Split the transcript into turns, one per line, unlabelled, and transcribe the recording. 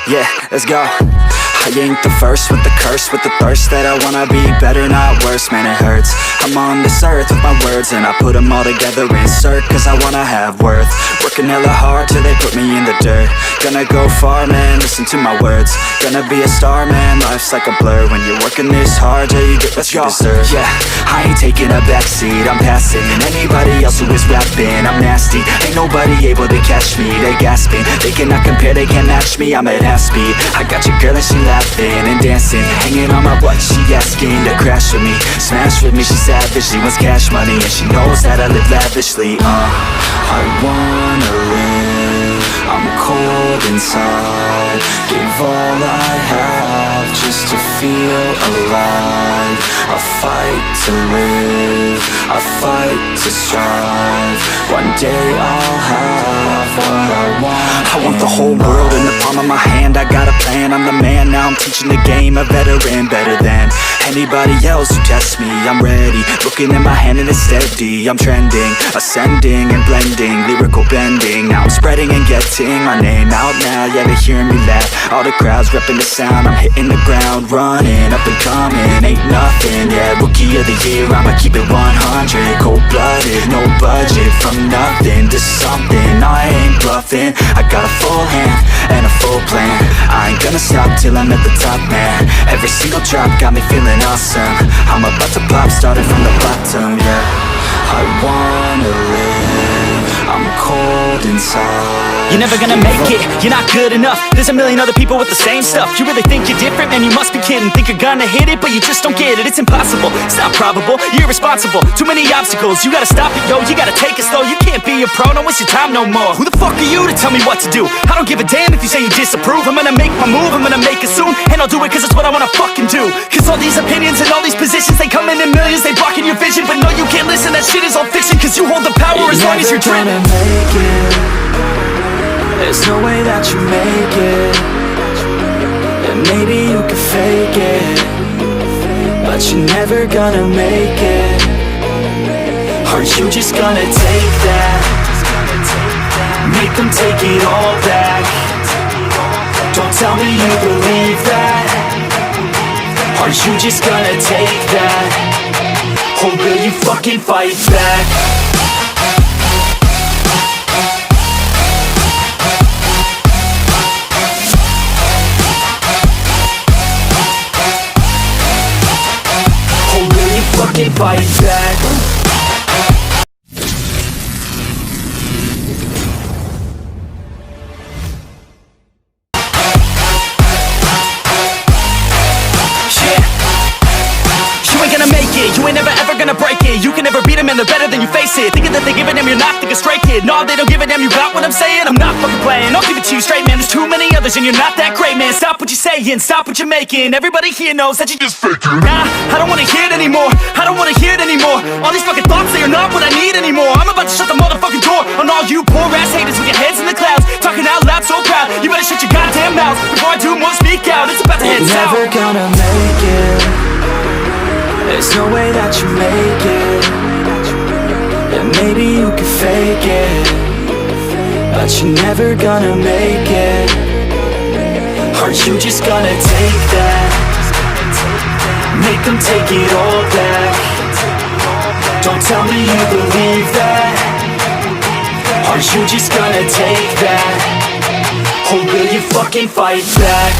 Yeah, let's go. I ain't the first with the curse, with the thirst that I wanna be better, not worse, man it hurts. I'm on this earth with my words and I put them all together, insert, cause I wanna have worth. Working hella hard till they put me in the dirt. Gonna go far, man, listen to my words. Gonna be a star, man, life's like a blur. When you're working this hard, yeah, you get what you deserve. Yeah, I ain't taking a backseat, I'm passing anybody else who is rapping. I'm nasty, ain't nobody able to catch me. They gasping, they cannot compare, they can't match me. I'm at half speed, I got your girl and she laughing and dancing, hanging on my butt, she asking to crash with me, smash with me, she savage, she wants cash money, and she knows that I live lavishly. I wanna live, I'm cold inside, give all I have just to feel alive. I fight to live, I fight to strive, one day I'll have what I want. I want the whole world in the palm of my hand, I got a plan, I'm the man, now I'm teaching the game, a veteran, better than anybody else who tests me. I'm ready, looking at my hand and it's steady. I'm trending, ascending and blending, lyrical bending. Now I'm spreading and getting my name out now. Yeah, they hearing me laugh, all the crowds repping the sound. I'm hitting the ground, running, up and coming, ain't nothing. Yeah, rookie of the year, I'ma keep it 100. Cold-blooded, no budget, from nothing to something. I ain't bluffing, I got a full hand and a full plan. I ain't gonna stop till I'm at the top, man. Every single drop got me feeling awesome. I'm about to pop, starting from the bottom, yeah. I wanna live, I'm cold inside.
You're never gonna make it, you're not good enough. There's a million other people with the same stuff. You really think you're different? Man, you must be kidding. Think you're gonna hit it, but you just don't get it. It's impossible, it's not probable, you're irresponsible. Too many obstacles, you gotta stop it, yo. You gotta take it slow, you can't be a pro. Don't waste your time no more. Who the fuck are you to tell me what to do? I don't give a damn if you say you disapprove. I'm gonna make my move, I'm gonna make it soon. And I'll do it cause it's what I wanna fucking do. Cause all these opinions and all these positions, they come in millions, they blocking your vision. But no, you can't listen, that shit is all fiction. Cause you hold the power as long as you're driven.
You're never gonna make it, there's no way that you make it. And maybe you can fake it, but you're never gonna make it. Are you just gonna take that? Make them take it all back. Don't tell me you believe that. Are you just gonna take that? Or will you fucking fight back? Fucking fight back.
You ain't never ever gonna break it. You can never beat them and they're better than you face it. Thinking that they give a damn, you're not thinking straight, kid. No, they don't give a damn, you got what I'm saying? I'm not fucking playing, I'll give it to you straight, man. There's too many others and you're not that great, man. Stop what you're saying, stop what you're making. Everybody here knows that you just faking. Nah, I don't wanna hear it anymore, I don't wanna hear it anymore. All these fucking thoughts, they are not what I need anymore. I'm about to shut the motherfucking door on all you poor ass haters with your heads in the clouds, talking out loud so proud. You better shut your goddamn mouth before I do more speak out. It's about to head south.
You're never gonna make it, there's no way that you make it. And maybe you can fake it, but you're never gonna make it. Are you just gonna take that? Make them take it all back. Don't tell me you believe that. Are you just gonna take that? Or will you fucking fight back?